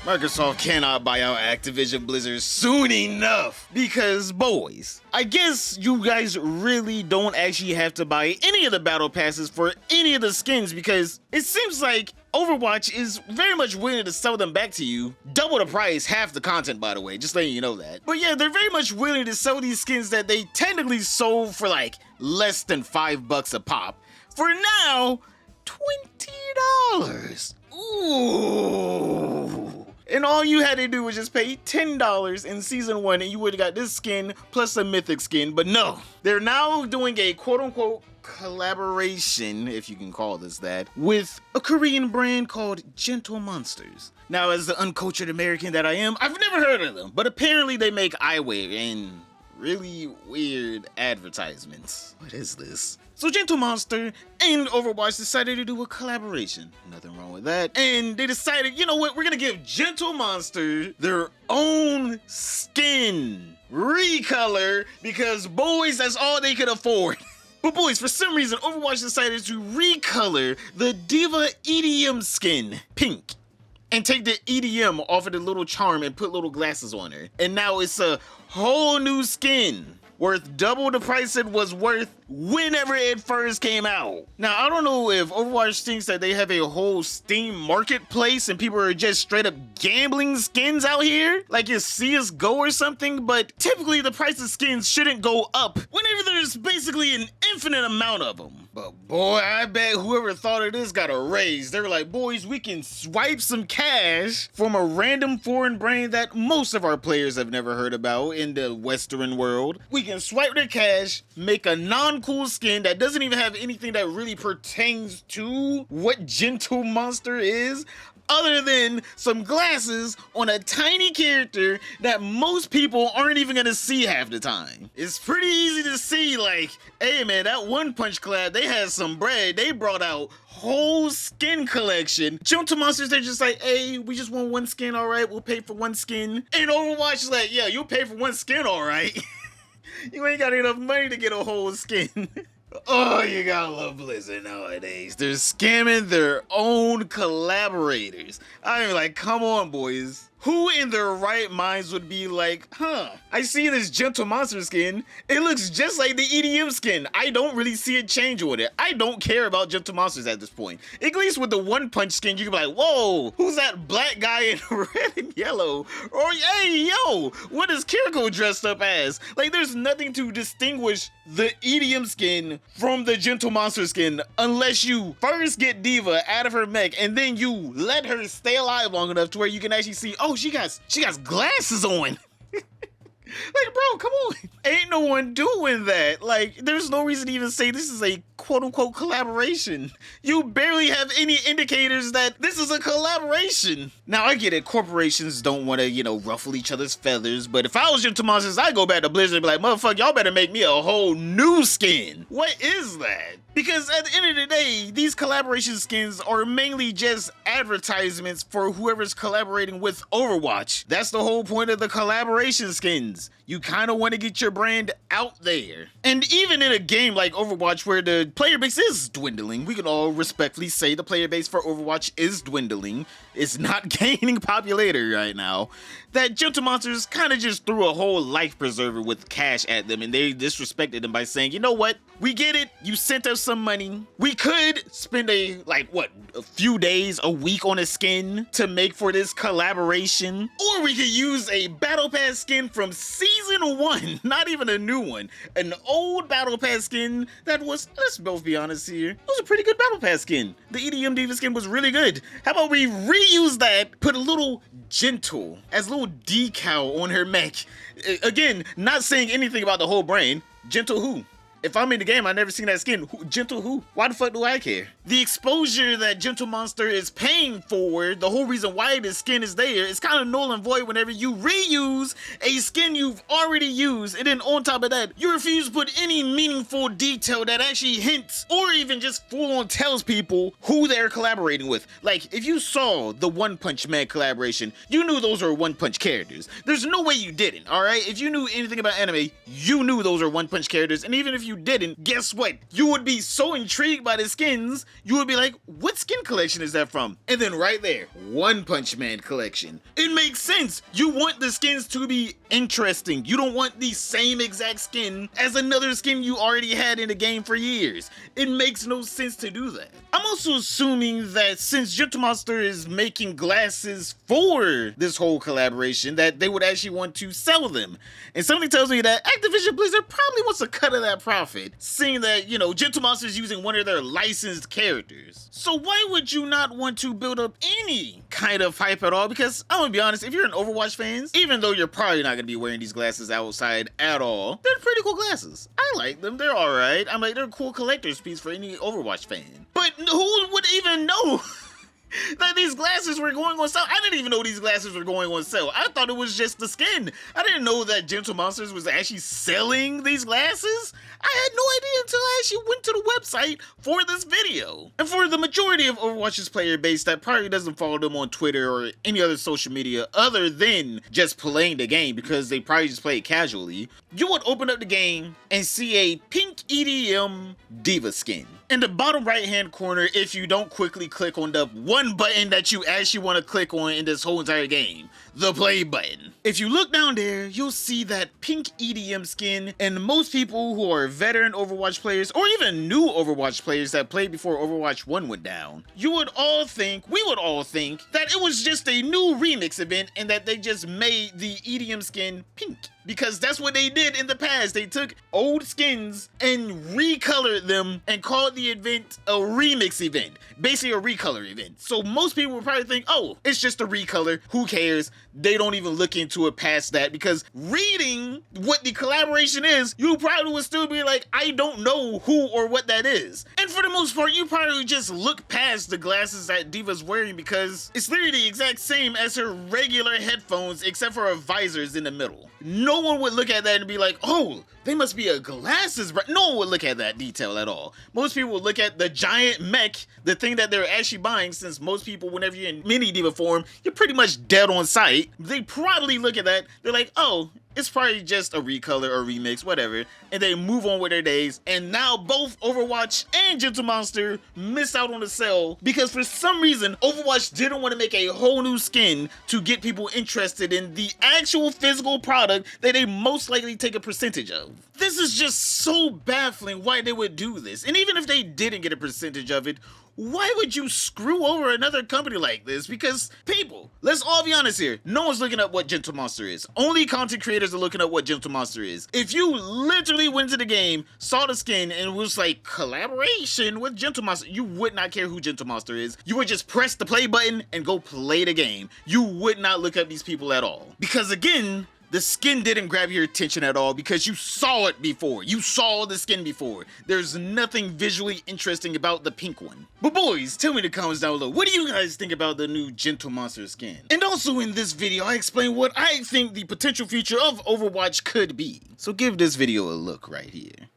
Microsoft cannot buy out Activision Blizzard soon enough. Because, boys, I guess you guys really don't actually have to buy any of the battle passes for any of the skins, because it seems like Overwatch is very much willing to sell them back to you. Double the price, half the content, by the way, just letting you know that. But yeah, they're very much willing to sell these skins that they technically sold for like less than $5 a pop. For now, $20. Ooh. And all you had to do was just pay $10 in Season 1 and you would have got this skin plus a mythic skin. But no, they're now doing a quote-unquote collaboration, if you can call this that, with a Korean brand called Genteel Monsters. Now, as the uncultured American that I am, I've never heard of them, but apparently they make eyewear and really weird advertisements. What is this? So Genteel Monster and Overwatch decided to do a collaboration. Nothing wrong with that. And they decided, you know what, we're gonna give Genteel Monster their own skin recolor, because boys, that's all they could afford. But boys, for some reason, Overwatch decided to recolor the D.va EDM skin pink and take the EDM off of the little charm and put little glasses on her. And now it's a whole new skin worth double the price it was worth whenever it first came out. Now, I don't know if Overwatch thinks that they have a whole Steam marketplace and people are just straight up gambling skins out here, like it's CSGO or something, but typically the price of skins shouldn't go up whenever there's basically an infinite amount of them. But boy, I bet whoever thought of this got a raise. They were like, boys, we can swipe some cash from a random foreign brand that most of our players have never heard about in the Western world. We can swipe their cash, make a non-cool skin that doesn't even have anything that really pertains to what Genteel Monster is, other than some glasses on a tiny character that most people aren't even gonna see half the time. It's pretty easy to see, like, hey man, that One Punch collab, they had some bread. They brought out whole skin collection. Genteel Monsters, they're just like, hey, we just want one skin, all right, we'll pay for one skin. And Overwatch is like, yeah, you'll pay for one skin, all right. You ain't got enough money to get a whole skin. Oh, you gotta love Blizzard nowadays. They're scamming their own collaborators. I mean, like, come on, boys. Who in their right minds would be like, I see this Genteel Monster skin. It looks just like the EDM skin. I don't really see a change with it. I don't care about Genteel Monsters at this point. At least with the One Punch skin, you can be like, whoa, who's that black guy in red and yellow? Or, hey, yo, what is Kiriko dressed up as? Like, there's nothing to distinguish the EDM skin from the Genteel Monster skin unless you first get D.Va out of her mech and then you let her stay alive long enough to where you can actually see, oh, she got glasses on. Like, bro, come on. Ain't no one doing that. Like, there's no reason to even say this is a quote-unquote collaboration. You barely have any indicators that this is a collaboration. Now, I get it. Corporations don't want to, ruffle each other's feathers, but if I was Genteel Monsters, I'd go back to Blizzard and be like, motherfucker, y'all better make me a whole new skin. What is that? Because at the end of the day, these collaboration skins are mainly just advertisements for whoever's collaborating with Overwatch. That's the whole point of the collaboration skins. You kind of want to get your brand out there. And even in a game like Overwatch where the player base is dwindling, we can all respectfully say the player base for Overwatch is dwindling. It's not gaining popularity right now. That Genteel Monsters kind of just threw a whole life preserver with cash at them, and they disrespected them by saying, you know what? We get it. You sent us some money. We could spend a few days, a week on a skin to make for this collaboration. Or we could use a Battle Pass skin from Season 1, not even a new one. An old Battle Pass skin that was, let's both be honest here, it was a pretty good Battle Pass skin. The EDM D.Va skin was really good. How about we reuse that, put a little Genteel as a little decal on her mech. Again, not saying anything about the whole brand. Genteel who? If I'm in the game, I've never seen that skin. Genteel who? Why the fuck do I care? The exposure that Genteel Monster is paying for, the whole reason why this skin is there, is kind of null and void whenever you reuse a skin you've already used, and then on top of that, you refuse to put any meaningful detail that actually hints, or even just full-on tells people who they're collaborating with. Like, if you saw the One Punch Man collaboration, you knew those were One Punch characters. There's no way you didn't, alright? If you knew anything about anime, you knew those are One Punch characters, and even if you you didn't, guess what? You would be so intrigued by the skins, you would be like, what skin collection is that from? And then right there, One Punch Man collection. It makes sense. You want the skins to be interesting. You don't want the same exact skin as another skin you already had in the game for years. It makes no sense to do that. I'm also assuming that since Gentle Monster is making glasses for this whole collaboration, that they would actually want to sell them. And something tells me that Activision Blizzard probably wants a cut of that profit, seeing that, you know, Gentle Monster is using one of their licensed characters. So why would you not want to build up any kind of hype at all? Because I'm gonna be honest, if you're an Overwatch fan, even though you're probably not gonna be wearing these glasses outside at all, they're pretty cool glasses. I like them, they're alright. I'm like, they're a cool collector's piece for any Overwatch fan. But who would even know that these glasses were going on sale? I didn't even know these glasses were going on sale. I thought it was just the skin. I didn't know that Gentle Monsters was actually selling these glasses. I had no idea until I actually went to the website for this video. And for the majority of Overwatch's player base that probably doesn't follow them on Twitter or any other social media other than just playing the game because they probably just play it casually, you would open up the game and see a pink EDM D.va skin. In the bottom right hand corner, if you don't quickly click on the one button that you actually want to click on in this whole entire game, the play button. If you look down there, you'll see that pink EDM skin, and most people who are veteran Overwatch players or even new Overwatch players that played before Overwatch 1 went down, we would all think that it was just a new remix event and that they just made the EDM skin pink. Because that's what they did in the past. They took old skins and recolored them and called the event a remix event. Basically a recolor event. So most people would probably think, oh, it's just a recolor. Who cares? They don't even look into it past that, because reading what the collaboration is, you probably would still be like, I don't know who or what that is. And for the most part, you probably just look past the glasses that D.va's wearing because it's literally the exact same as her regular headphones except for her visors in the middle. No one would look at that and be like, oh, they must be a glasses brand. No one would look at that detail at all. Most people would look at the giant mech, the thing that they're actually buying, since most people, whenever you're in mini D.va form, you're pretty much dead on sight. They probably look at that, they're like, oh, it's probably just a recolor or remix, whatever, and they move on with their days. And now both Overwatch and Gentle Monster missed out on the sale because for some reason Overwatch didn't want to make a whole new skin to get people interested in the actual physical product that they most likely take a percentage of. This is just so baffling why they would do this. And even if they didn't get a percentage of it, why would you screw over another company like this? Because people, let's all be honest here, no one's looking up what Gentle Monster is. Only content creators are looking up what Gentle Monster is. If you literally went to the game, saw the skin, and it was like collaboration with Gentle Monster, you would not care who Gentle Monster is. You would just press the play button and go play the game. You would not look up these people at all. Because again, the skin didn't grab your attention at all because you saw it before. You saw the skin before. There's nothing visually interesting about the pink one. But boys, tell me in the comments down below, what do you guys think about the new Gentle Monster skin? And also in this video, I explain what I think the potential future of Overwatch could be. So give this video a look right here.